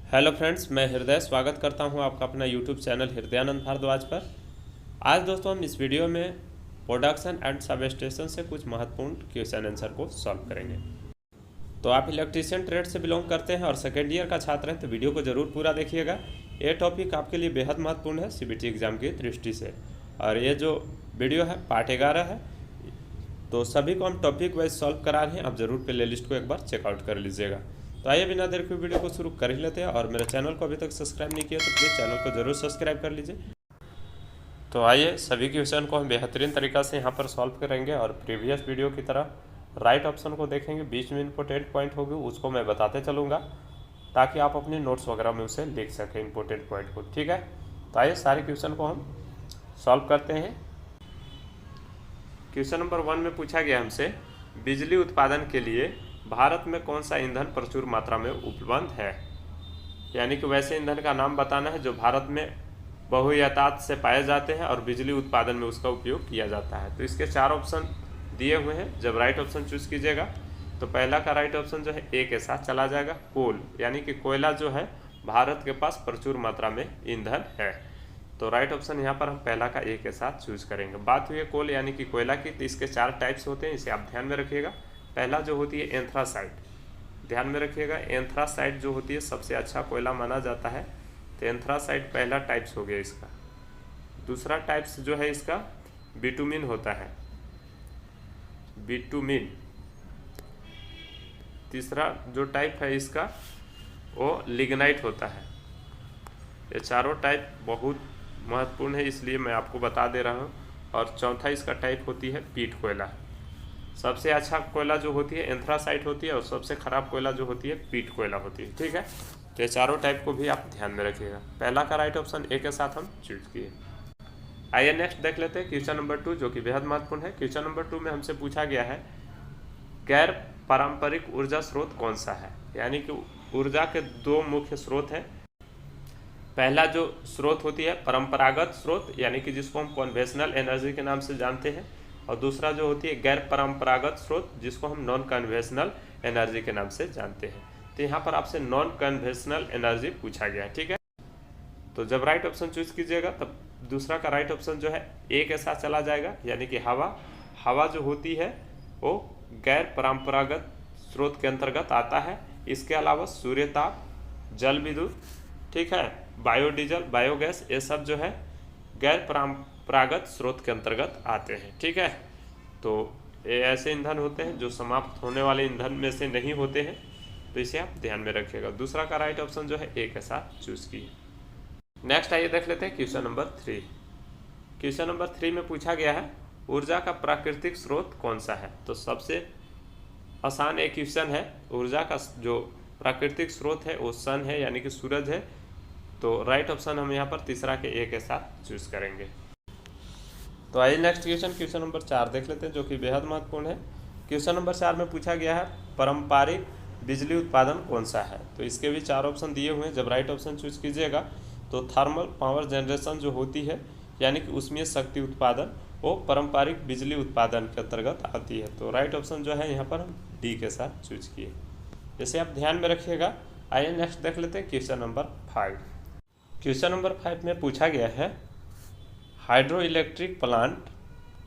Hello friends, मैं हृदय स्वागत करता हूं आपका अपना यूट्यूब चैनल हृदयानंद भारद्वाज पर। आज दोस्तों हम इस वीडियो में प्रोडक्शन एंड सब स्टेशन से कुछ महत्वपूर्ण क्वेश्चन आंसर को सॉल्व करेंगे। तो आप इलेक्ट्रीशियन ट्रेड से बिलोंग करते हैं और सेकेंड ईयर का छात्र हैं तो वीडियो को ज़रूर पूरा देखिएगा। ये टॉपिक आपके लिए बेहद महत्वपूर्ण है सीबीटी एग्ज़ाम की दृष्टि से। और ये जो वीडियो है पार्ट 11 है, तो सभी को हम टॉपिक वाइज सॉल्व करा रहे हैं। आप ज़रूर प्ले लिस्ट को एक बार चेकआउट कर लीजिएगा। तो आइए बिना देर के वीडियो को शुरू कर ही लेते हैं। और मेरे चैनल को अभी तक सब्सक्राइब नहीं किया तो प्लीज़ चैनल को ज़रूर सब्सक्राइब कर लीजिए। तो आइए सभी क्वेश्चन को हम बेहतरीन तरीक़ा से यहाँ पर सॉल्व करेंगे और प्रीवियस वीडियो की तरह राइट ऑप्शन को देखेंगे, बीच में इंपॉर्टेंट पॉइंट होगी उसको मैं बताते चलूँगा ताकि आप अपने नोट्स वगैरह में उसे लिख सकें इंपॉर्टेंट पॉइंट को। ठीक है, तो आइए सारे क्वेश्चन को हम सॉल्व करते हैं। क्वेश्चन नंबर 1 में पूछा गया हमसे, बिजली उत्पादन के लिए भारत में कौन सा ईंधन प्रचुर मात्रा में उपलब्ध है। यानी कि वैसे ईंधन का नाम बताना है जो भारत में बहुतायत से पाए जाते हैं और बिजली उत्पादन में उसका उपयोग किया जाता है। तो इसके 4 ऑप्शन दिए हुए हैं। जब राइट ऑप्शन चूज कीजिएगा तो पहला का राइट ऑप्शन जो है ए के साथ चला जाएगा, कोल, यानी कि कोयला जो है भारत के पास प्रचुर मात्रा में ईंधन है। तो राइट ऑप्शन यहाँ पर हम पहला का ए के साथ चूज करेंगे। बात हुई है कोल यानी कि कोयला की, तो इसके 4 टाइप्स होते हैं, इसे आप ध्यान में रखिएगा। पहला जो होती है एंथ्रासाइट, ध्यान में रखिएगा, एंथ्रासाइट जो होती है सबसे अच्छा कोयला माना जाता है। तो एंथ्रासाइट पहला टाइप्स हो गया इसका। दूसरा टाइप्स जो है इसका बिटुमिन होता है, बिटुमिन। तीसरा जो टाइप है इसका वो लिग्नाइट होता है। ये चारों टाइप बहुत महत्वपूर्ण है इसलिए मैं आपको बता दे रहा हूँ। और चौथा इसका टाइप होती है पीट कोयला। सबसे अच्छा कोयला जो होती है एंथ्रासाइट होती है और सबसे खराब कोयला जो होती है पीट कोयला होती है। ठीक है, तो ये चारों टाइप को भी आप ध्यान में रखिएगा। पहला का राइट ऑप्शन ए के साथ हम चूज किए। आइए नेक्स्ट देख लेते हैं क्वेश्चन नंबर 2 जो कि बेहद महत्वपूर्ण है। क्वेश्चन नंबर 2 में हमसे पूछा गया है गैर पारंपरिक ऊर्जा स्रोत कौन सा है। यानी कि ऊर्जा के 2 मुख्य स्रोत हैं। पहला जो स्रोत होती है परंपरागत स्रोत, यानी कि जिसको हम कन्वेंशनल एनर्जी के नाम से जानते हैं, और दूसरा जो होती है गैर परंपरागत स्रोत जिसको हम नॉन कन्वेंशनल एनर्जी के नाम से जानते हैं। तो यहाँ पर आपसे नॉन कन्वेंशनल एनर्जी पूछा गया है। ठीक है, तो जब राइट ऑप्शन चूज कीजिएगा तब दूसरा का राइट ऑप्शन जो है ए के साथ चला जाएगा, यानी कि हवा। हवा जो होती है वो गैर परंपरागत स्रोत के अंतर्गत आता है। इसके अलावा सूर्य ताप, जल विद्युत, ठीक है, बायोडीजल, बायोगैस, ये सब जो है गैर परंपरागत स्रोत के अंतर्गत आते हैं। ठीक है, तो ये ऐसे ईंधन होते हैं जो समाप्त होने वाले ईंधन में से नहीं होते हैं, तो इसे आप ध्यान में रखिएगा। दूसरा का राइट ऑप्शन जो है ए के साथ चूज किए। नेक्स्ट आइए देख लेते हैं क्वेश्चन नंबर 3। क्वेश्चन नंबर 3 में पूछा गया है ऊर्जा का प्राकृतिक स्रोत कौन सा है। तो सबसे आसान एक क्वेश्चन है। ऊर्जा का जो प्राकृतिक स्रोत है वो सन है, यानी कि सूरज है। तो राइट ऑप्शन हम यहाँ पर तीसरा के ए के साथ चूज करेंगे। तो आइए नेक्स्ट क्वेश्चन नंबर 4 देख लेते हैं जो कि बेहद महत्वपूर्ण है। क्वेश्चन नंबर 4 में पूछा गया है पारंपरिक बिजली उत्पादन कौन सा है। तो इसके भी 4 ऑप्शन दिए हुए हैं। जब राइट ऑप्शन चूज कीजिएगा तो थर्मल पावर जनरेशन जो होती है, यानी कि उसमें शक्ति उत्पादन, वो पारंपरिक बिजली उत्पादन के अंतर्गत आती है। तो राइट ऑप्शन जो है यहाँ पर हम डी के साथ चूज किए, इसे आप ध्यान में रखिएगा। आइए नेक्स्ट देख लेते हैं क्वेश्चन नंबर 5। क्वेश्चन नंबर 5 में पूछा गया है हाइड्रो इलेक्ट्रिक प्लांट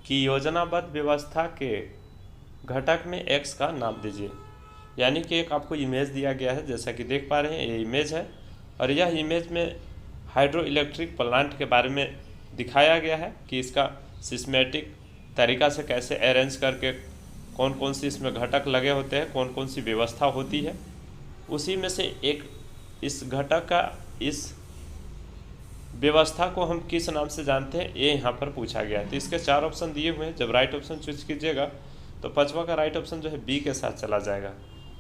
की योजनाबद्ध व्यवस्था के घटक में एक्स का नाम दीजिए। यानी कि एक आपको इमेज दिया गया है, जैसा कि देख पा रहे हैं ये इमेज है, और यह इमेज में हाइड्रो इलेक्ट्रिक प्लांट के बारे में दिखाया गया है कि इसका सिस्मेटिक तरीक़ा से कैसे अरेंज करके कौन कौन सी इसमें घटक लगे होते हैं, कौन कौन सी व्यवस्था होती है। उसी में से एक इस घटक का, इस व्यवस्था को हम किस नाम से जानते हैं, ये यहाँ पर पूछा गया है। तो इसके 4 ऑप्शन दिए हुए हैं। जब राइट ऑप्शन चूज कीजिएगा तो 5वां का राइट ऑप्शन जो है बी के साथ चला जाएगा।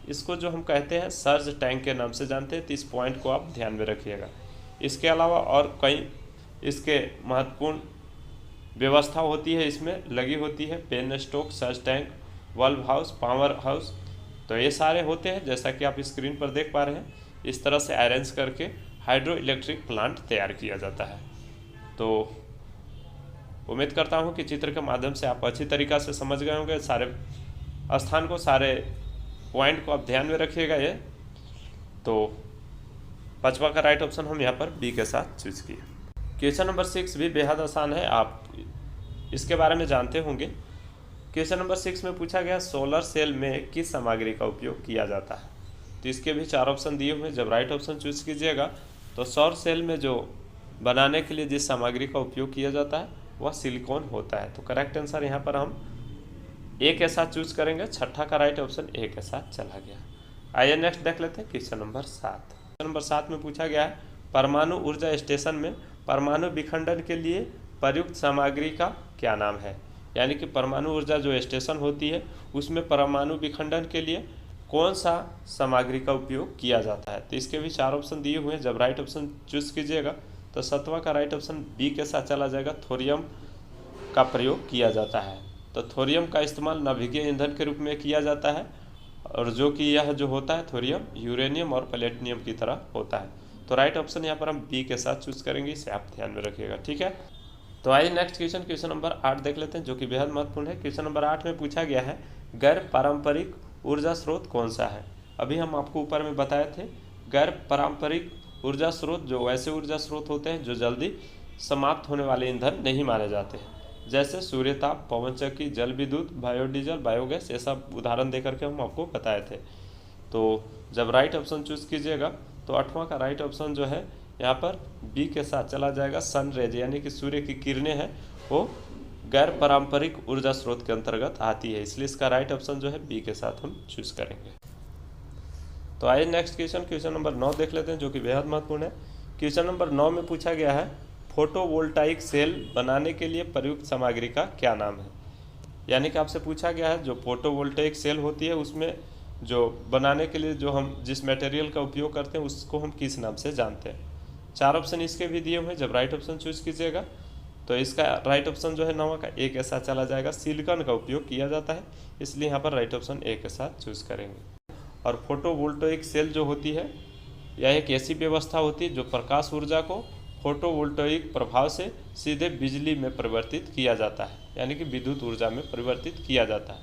इसको जो हम कहते हैं सर्ज टैंक के नाम से जानते हैं। तो इस पॉइंट को आप ध्यान में रखिएगा। इसके अलावा और कई इसके महत्वपूर्ण व्यवस्था होती है, इसमें लगी होती है penstock, surge tank, valve house, power house. तो ये सारे होते हैं जैसा कि आप स्क्रीन पर देख पा रहे हैं। इस तरह से अरेंज करके हाइड्रो इलेक्ट्रिक प्लांट तैयार किया जाता है। तो उम्मीद करता हूँ कि चित्र के माध्यम से आप अच्छी तरीक़ा से समझ गए होंगे। सारे स्थान को, सारे पॉइंट को आप ध्यान में रखिएगा। ये तो पांचवा का राइट ऑप्शन हम यहाँ पर बी के साथ चूज किए। क्वेश्चन नंबर 6 भी बेहद आसान है, आप इसके बारे में जानते होंगे। क्वेश्चन नंबर 6 में पूछा गया सोलर सेल में किस सामग्री का उपयोग किया जाता है। तो इसके भी 4 ऑप्शन दिए हुए हैं। जब राइट ऑप्शन चूज कीजिएगा तो सौर सेल में जो बनाने के लिए जिस सामग्री का उपयोग किया जाता है वह सिलिकॉन होता है। तो करेक्ट आंसर यहाँ पर हम ए के साथ चूज करेंगे। छठा का राइट ऑप्शन ए के साथ चला गया। आइए नेक्स्ट देख लेते हैं क्वेश्चन नंबर 7। क्वेश्चन नंबर 7 में पूछा गया है परमाणु ऊर्जा स्टेशन में परमाणु विखंडन के लिए प्रयुक्त सामग्री का क्या नाम है। यानी कि परमाणु ऊर्जा जो स्टेशन होती है उसमें परमाणु विखंडन के लिए कौन सा सामग्री का उपयोग किया जाता है। तो इसके भी 4 ऑप्शन दिए हुए हैं। जब राइट ऑप्शन चूज कीजिएगा तो 7वां का राइट ऑप्शन बी के साथ चला जाएगा। थोरियम का प्रयोग किया जाता है। तो थोरियम का इस्तेमाल नाभिकीय ईंधन के रूप में किया जाता है और जो कि यह जो होता है थोरियम यूरेनियम और प्लेटिनियम की तरह होता है। तो राइट ऑप्शन यहाँ पर हम बी के साथ चूज करेंगे, इसे आप ध्यान में रखिएगा, ठीक है। तो आइए नेक्स्ट क्वेश्चन नंबर 8 देख लेते हैं जो कि बेहद महत्वपूर्ण है। क्वेश्चन नंबर 8 में पूछा गया है गैर पारंपरिक ऊर्जा स्रोत कौन सा है। अभी हम आपको ऊपर में बताए थे गैर पारंपरिक ऊर्जा स्रोत जो ऐसे ऊर्जा स्रोत होते हैं जो जल्दी समाप्त होने वाले ईंधन नहीं माने जाते हैं, जैसे सूर्यताप, पवन चक्की, जल विद्युत, बायोडीजल, बायोगैस, ये सब उदाहरण देकर के हम आपको बताए थे। तो जब राइट ऑप्शन चूज कीजिएगा तो 8वां का राइट ऑप्शन जो है यहाँ पर बी के साथ चला जाएगा। सन रेज यानी कि सूर्य की किरणें हैं वो गैर पारंपरिक ऊर्जा स्रोत के अंतर्गत आती है, इसलिए इसका राइट ऑप्शन जो है बी के साथ हम चूज करेंगे। तो आइए नेक्स्ट क्वेश्चन नंबर 9 देख लेते हैं जो कि बेहद महत्वपूर्ण है। क्वेश्चन नंबर 9 में पूछा गया है फोटोवोल्टाइक सेल बनाने के लिए प्रयुक्त सामग्री का क्या नाम है। यानी कि आपसे पूछा गया है जो फोटोवोल्टाइक सेल होती है उसमें जो बनाने के लिए जो हम जिस मटेरियल का उपयोग करते हैं उसको हम किस नाम से जानते हैं। 4 ऑप्शन इसके भी दिए हुए हैं। जब राइट ऑप्शन चूज कीजिएगा तो इसका राइट ऑप्शन जो है 9वां का ए के साथ चला जाएगा। सिलिकॉन का उपयोग किया जाता है, इसलिए यहाँ पर राइट ऑप्शन ए के साथ चूज करेंगे। और फोटोवोल्टाइक सेल जो होती है यह एक ऐसी व्यवस्था होती है जो प्रकाश ऊर्जा को फोटोवोल्टाइक प्रभाव से सीधे बिजली में परिवर्तित किया जाता है, यानी कि विद्युत ऊर्जा में परिवर्तित किया जाता है,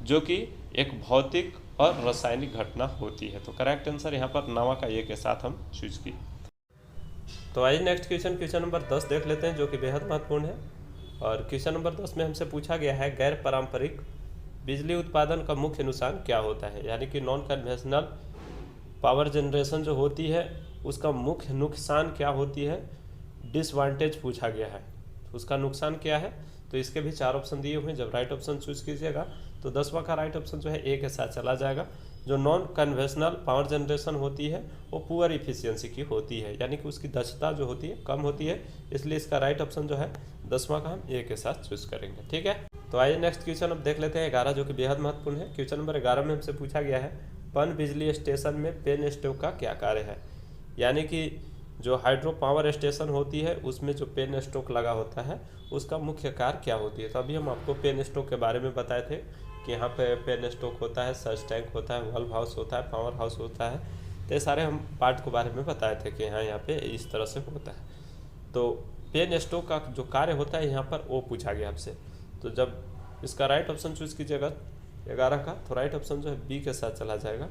जो कि एक भौतिक और रासायनिक घटना होती है। तो करेक्ट आंसर यहाँ पर 9वां का ए के साथ हम चूज किए। तो आइए नेक्स्ट क्वेश्चन नंबर 10 देख लेते हैं जो कि बेहद महत्वपूर्ण है। और क्वेश्चन नंबर 10 में हमसे पूछा गया है गैर पारंपरिक बिजली उत्पादन का मुख्य नुकसान क्या होता है। यानी कि नॉन कन्वेंशनल पावर जनरेशन जो होती है उसका मुख्य नुकसान क्या होती है, डिसवांटेज पूछा गया है, उसका नुकसान क्या है। तो इसके भी 4 ऑप्शन दिए हुए हैं। जब राइट ऑप्शन चूज कीजिएगा तो 10वां का राइट ऑप्शन जो है ए के साथ चला जाएगा। जो नॉन कन्वेंशनल पावर जनरेशन होती है वो पुअर इफिशियंसी की होती है, यानी कि उसकी दक्षता जो होती है कम होती है, इसलिए इसका राइट ऑप्शन जो है 10वां का हम ए के साथ चूज करेंगे, ठीक है। तो आइए नेक्स्ट क्वेश्चन अब देख लेते हैं 11 जो कि बेहद महत्वपूर्ण है। क्वेश्चन नंबर 11 में हमसे पूछा गया है पन बिजली स्टेशन में पेन स्टोव का क्या कार्य है। यानी कि जो हाइड्रो पावर स्टेशन होती है उसमें जो पेन स्टोक लगा होता है उसका मुख्य कार्य क्या होती है। तो अभी हम आपको पेन स्टोक के बारे में बताए थे कि यहाँ पे पेन स्टोक होता है, सर्च टैंक होता है, वाल्व हाउस होता है, पावर हाउस होता है। तो ये सारे हम पार्ट के बारे में बताए थे कि हाँ यहाँ पे इस तरह से होता है। तो पेन स्टोक का जो कार्य होता है यहाँ पर वो पूछा गया आपसे। तो जब इसका राइट ऑप्शन चूज कीजिएगा 11 का तो राइट ऑप्शन जो है बी के साथ चला जाएगा।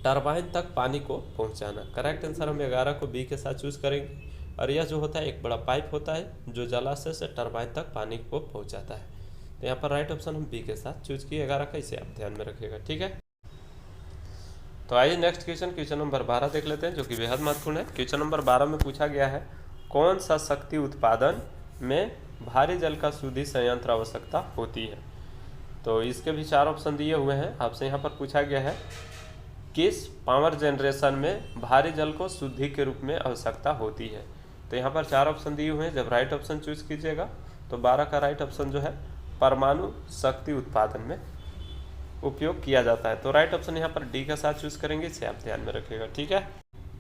टरबाइन तक पानी को पहुंचाना, करेक्ट आंसर हम 11 को बी के साथ चूज करेंगे। और यह जो होता है एक बड़ा पाइप होता है जो जलाशय से टरबाइन तक पानी को पहुंचाता है। तो यहाँ पर राइट ऑप्शन हम बी के साथ चूज किए 11 का, इसे आप ध्यान में रखिएगा, ठीक है। तो आइए नेक्स्ट क्वेश्चन नंबर 12 देख लेते हैं जो कि बेहद महत्वपूर्ण है। क्वेश्चन नंबर 12 में पूछा गया है कौन सा शक्ति उत्पादन में भारी जल का शुद्धि संयंत्र आवश्यकता होती है। तो इसके भी 4 ऑप्शन दिए हुए हैं। आपसे यहाँ पर पूछा गया है किस पावर जनरेशन में भारी जल को शुद्धि के रूप में आवश्यकता होती है। तो यहाँ पर 4 ऑप्शन दिए हुए हैं। जब राइट ऑप्शन चूज कीजिएगा तो 12 का राइट ऑप्शन जो है परमाणु शक्ति उत्पादन में उपयोग किया जाता है। तो राइट ऑप्शन यहाँ पर डी के साथ चूज करेंगे, इसे आप ध्यान में रखिएगा, ठीक है।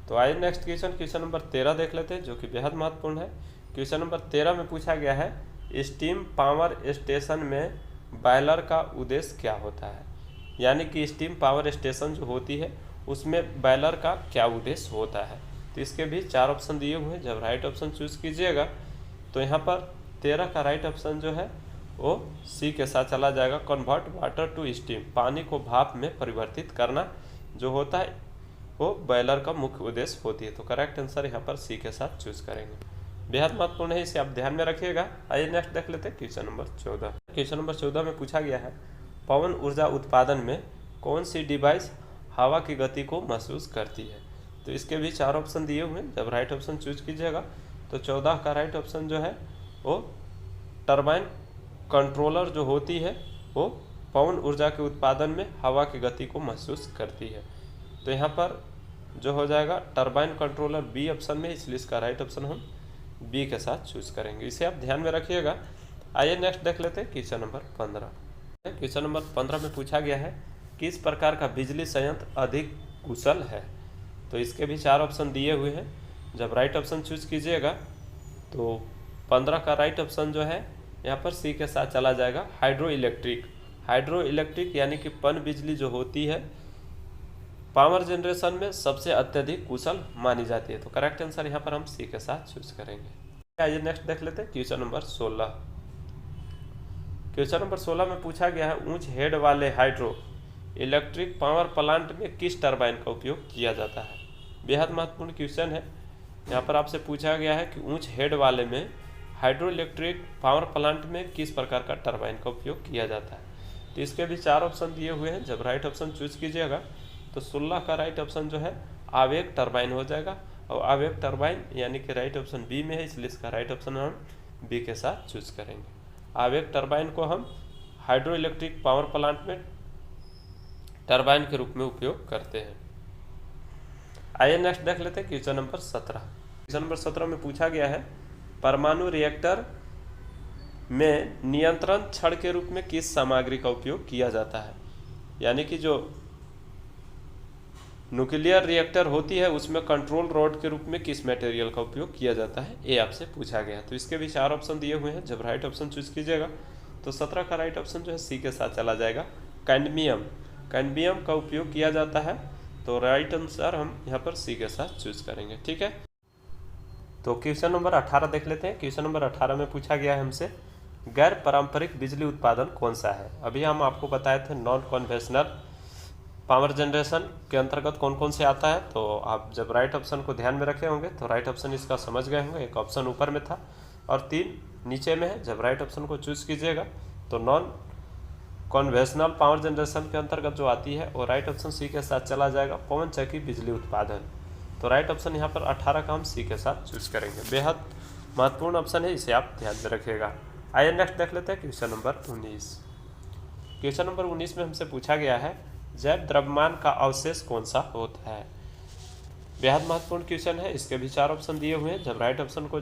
तो आइए नेक्स्ट क्वेश्चन नंबर 13 देख लेते हैं जो कि बेहद महत्वपूर्ण है। क्वेश्चन नंबर 13 में पूछा गया है स्टीम पावर स्टेशन में बॉयलर का उद्देश्य क्या होता है। यानी कि स्टीम पावर स्टेशन जो होती है उसमें बॉयलर का क्या उद्देश्य होता है। तो इसके भी 4 ऑप्शन दिए हुए हैं। जब राइट ऑप्शन चूज कीजिएगा तो यहाँ पर 13 का राइट ऑप्शन जो है वो सी के साथ चला जाएगा। कन्वर्ट वाटर टू स्टीम, पानी को भाप में परिवर्तित करना जो होता है वो बॉयलर का मुख्य उद्देश्य होती है। तो करेक्ट आंसर यहाँ पर सी के साथ चूज करेंगे, बेहद महत्वपूर्ण है, इसे आप ध्यान में रखिएगा। आइए नेक्स्ट देख लेते हैं क्वेश्चन नंबर 14। क्वेश्चन नंबर 14 में पूछा गया है पवन ऊर्जा उत्पादन में कौन सी डिवाइस हवा की गति को महसूस करती है। तो इसके भी 4 ऑप्शन दिए हुए हैं, जब राइट ऑप्शन चूज कीजिएगा तो 14 का राइट ऑप्शन जो है वो टरबाइन कंट्रोलर जो होती है वो पवन ऊर्जा के उत्पादन में हवा की गति को महसूस करती है। तो यहाँ पर जो हो जाएगा टरबाइन कंट्रोलर बी ऑप्शन में, इसलिए इसका राइट ऑप्शन हम बी के साथ चूज करेंगे, इसे आप ध्यान में रखिएगा। आइए नेक्स्ट देख लेते हैं क्वेश्चन नंबर 15। क्वेश्चन नंबर 15 में पूछा गया है किस प्रकार का बिजली संयंत्र अधिक कुशल है। तो इसके भी 4 ऑप्शन दिए हुए हैं, जब राइट ऑप्शन चूज कीजिएगा तो 15 का राइट ऑप्शन जो है यहाँ पर सी के साथ चला जाएगा, हाइड्रो इलेक्ट्रिक। हाइड्रो इलेक्ट्रिक यानी कि पन बिजली जो होती है पावर जनरेशन में सबसे अत्यधिक कुशल मानी जाती है। तो करेक्ट आंसर यहाँ पर हम सी के साथ चूज करेंगे। आइए नेक्स्ट देख लेते हैं क्वेश्चन नंबर 16। क्वेश्चन नंबर 16 में पूछा गया है ऊंच हेड वाले हाइड्रो इलेक्ट्रिक पावर प्लांट में किस टरबाइन का उपयोग किया जाता है। बेहद महत्वपूर्ण क्वेश्चन है, यहाँ पर आपसे पूछा गया है कि ऊंच हेड वाले में हाइड्रो इलेक्ट्रिक पावर प्लांट में किस प्रकार का टरबाइन का उपयोग किया जाता है। तो इसके भी 4 ऑप्शन दिए हुए हैं, जब राइट ऑप्शन चूज कीजिएगा तो 16 का राइट ऑप्शन जो है आवेग टरबाइन हो जाएगा, और आवेग टरबाइन यानी कि राइट ऑप्शन बी में है, इसलिए इसका राइट ऑप्शन हम बी के साथ चूज करेंगे। आवेग टरबाइन को हम हाइड्रो इलेक्ट्रिक पावर प्लांट में टरबाइन के रूप में उपयोग करते हैं। आइए नेक्स्ट देख लेते हैं क्वेश्चन नंबर 17। क्वेश्चन नंबर 17 में पूछा गया है परमाणु रिएक्टर में नियंत्रण छड़ के रूप में किस सामग्री का उपयोग किया जाता है। यानी कि जो न्यूक्लियर रिएक्टर होती है उसमें कंट्रोल रॉड के रूप में किस मटेरियल का उपयोग किया जाता है, ये आपसे पूछा गया। तो इसके भी 4 ऑप्शन दिए हुए हैं, जब राइट ऑप्शन चूज कीजिएगा तो 17 का राइट ऑप्शन जो है सी के साथ चला जाएगा, कैडमियम। कैडमियम का उपयोग किया जाता है, तो राइट आंसर हम यहाँ पर सी के साथ चूज करेंगे। ठीक है, तो क्वेश्चन नंबर 18 देख लेते हैं। क्वेश्चन नंबर 18 में पूछा गया है हमसे गैर पारंपरिक बिजली उत्पादन कौन सा है। अभी हम आपको बताए थे नॉन कन्वेंशनल पावर जनरेशन के अंतर्गत कौन कौन से आता है। तो आप जब राइट ऑप्शन को ध्यान में रखे होंगे तो राइट ऑप्शन इसका समझ गए होंगे, एक ऑप्शन ऊपर में था और 3 नीचे में है। जब राइट ऑप्शन को चूज कीजिएगा तो नॉन कन्वेंशनल पावर जनरेशन के अंतर्गत जो आती है वो राइट ऑप्शन सी के साथ चला जाएगा, पवन चक्की बिजली उत्पादन। तो राइट ऑप्शन यहाँ पर 18 का हम सी के साथ चूज करेंगे, बेहद महत्वपूर्ण ऑप्शन है, इसे आप ध्यान में रखिएगा। आइए नेक्स्ट देख लेते हैं क्वेश्चन नंबर 19। क्वेश्चन नंबर 19 में हमसे पूछा गया है जैव द्रव्यमान का अवशेष कौन सा होता है। बेहद महत्वपूर्ण क्वेश्चन है, इसके भी 4 ऑप्शन दिए हुए हैं, जब राइट ऑप्शन को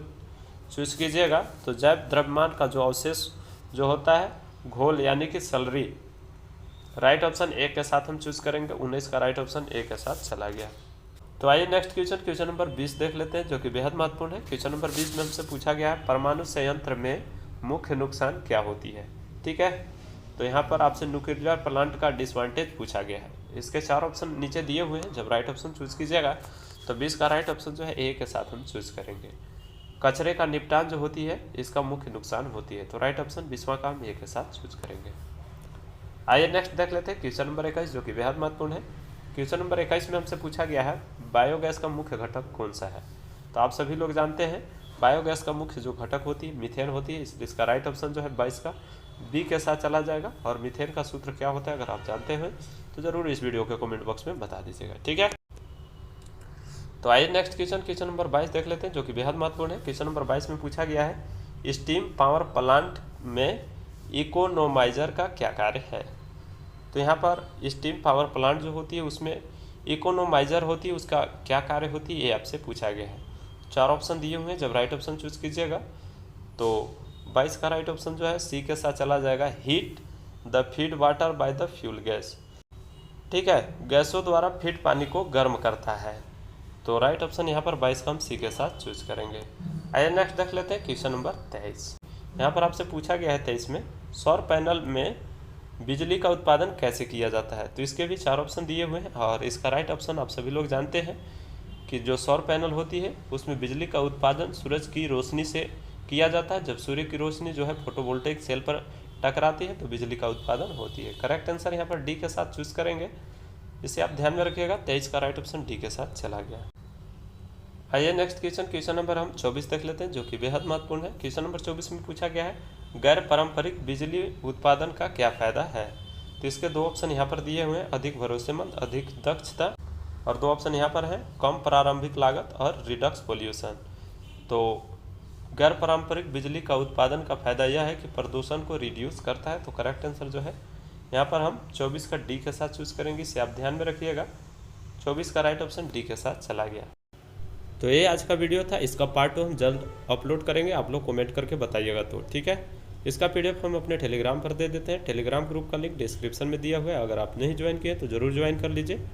चूज कीजिएगा तो जैव द्रव्यमान का जो अवशेष जो होता है घोल यानी कि सलरी, राइट ऑप्शन ए के साथ हम चूज करेंगे। 19 का राइट ऑप्शन ए के साथ चला गया। तो आइए नेक्स्ट क्वेश्चन नंबर 20 देख लेते हैं, जो कि बेहद महत्वपूर्ण है। क्वेश्चन नंबर 20 में हमसे पूछा गया है परमाणु संयंत्र में मुख्य नुकसान क्या होती है। ठीक है, तो यहाँ पर आपसे न्यूक्लियर प्लांट का डिसवांटेज पूछा गया है। इसके 4 ऑप्शन नीचे दिए हुए हैं, जब राइट ऑप्शन चूज कीजिएगा तो 20 का राइट ऑप्शन जो है ए के साथ हम चूज करेंगे। कचरे का निपटान जो होती है इसका मुख्य नुकसान होती है, तो राइट ऑप्शन 20वां का हम ए के साथ चूज करेंगे। आइए नेक्स्ट देख लेते हैं क्वेश्चन नंबर 21, जो कि बेहद महत्वपूर्ण है। क्वेश्चन नंबर 21 में हमसे पूछा गया है बायोगैस का मुख्य घटक कौन सा है। तो आप सभी लोग जानते हैं बायोगैस का मुख्य जो घटक होती है मीथेन होती है, इसलिए इसका राइट ऑप्शन जो है 22 का बी के साथ चला जाएगा। और मीथेन का सूत्र क्या होता है अगर आप जानते हैं तो जरूर इस वीडियो के कमेंट बॉक्स में बता दीजिएगा। ठीक है, तो आइए नेक्स्ट क्वेश्चन नंबर 22 देख लेते हैं, जो कि बेहद महत्वपूर्ण है। क्वेश्चन नंबर 22 में पूछा गया है स्टीम पावर प्लांट में इकोनोमाइजर का क्या कार्य है। तो यहाँ पर स्टीम पावर प्लांट जो होती है उसमें इकोनोमाइजर होती है, उसका क्या कार्य होती है ये आपसे पूछा गया है। 4 ऑप्शन दिए हुए हैं, जब राइट ऑप्शन चूज कीजिएगा तो 22 का राइट ऑप्शन जो है सी के साथ चला जाएगा, heat the feed water by the fuel gas. ठीक है, गैसों द्वारा फीड पानी को गर्म करता है, तो राइट ऑप्शन यहाँ पर 22 का हम सी के साथ चूज करेंगे। आइए नेक्स्ट देख लेते हैं क्वेश्चन नंबर 23। यहाँ पर आपसे पूछा गया है 23 में सौर पैनल में बिजली का उत्पादन कैसे किया जाता है। तो इसके भी 4 ऑप्शन दिए हुए हैं, और इसका राइट ऑप्शन आप सभी लोग जानते हैं कि जो सौर पैनल होती है उसमें बिजली का उत्पादन सूरज की रोशनी से किया जाता है। जब सूर्य की रोशनी जो है फोटोवोल्टेइक सेल पर टकराती है तो बिजली का उत्पादन होती है। करेक्ट आंसर यहाँ पर डी के साथ चूज करेंगे। इसे आप ध्यान में रखिएगा। 23 का राइट ऑप्शन डी के साथ चला गया। आइए नेक्स्ट क्वेश्चन नंबर हम 24 देख लेते हैं, जो कि बेहद महत्वपूर्ण है। क्वेश्चन नंबर 24 में पूछा गया है गैर पारंपरिक बिजली उत्पादन का क्या फायदा है। तो इसके दो ऑप्शन यहाँ पर दिए हुए हैं, अधिक भरोसेमंद, अधिक दक्षता, और दो ऑप्शन यहाँ पर हैं, कम प्रारंभिक लागत और रिडक्स पोल्यूशन। तो गैर पारंपरिक बिजली का उत्पादन का फायदा यह है कि प्रदूषण को रिड्यूस करता है। तो करेक्ट आंसर जो है यहाँ पर हम 24 का डी के साथ चूज करेंगे, इसे आप ध्यान में रखिएगा। 24 का राइट ऑप्शन डी के साथ चला गया। तो ये आज का वीडियो था, इसका पार्ट 2 हम जल्द अपलोड करेंगे, आप लोग कमेंट करके बताइएगा। तो ठीक है, इसका PDF हम अपने टेलीग्राम पर दे देते हैं। टेलीग्राम ग्रुप का लिंक डिस्क्रिप्शन में दिया हुआ है, अगर आप नहीं ज्वाइन किए तो ज़रूर ज्वाइन कर लीजिए।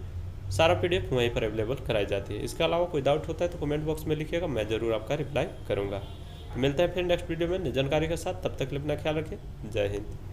सारा PDF वहीं पर अवेलेबल कराई जाती है। इसके अलावा कोई डाउट होता है तो कमेंट बॉक्स में लिखिएगा, मैं ज़रूर आपका रिप्लाई करूँगा। तो मिलते हैं फिर नेक्स्ट वीडियो में नई जानकारी के साथ, तब तक के लिए अपना ख्याल रखिए। जय हिंद।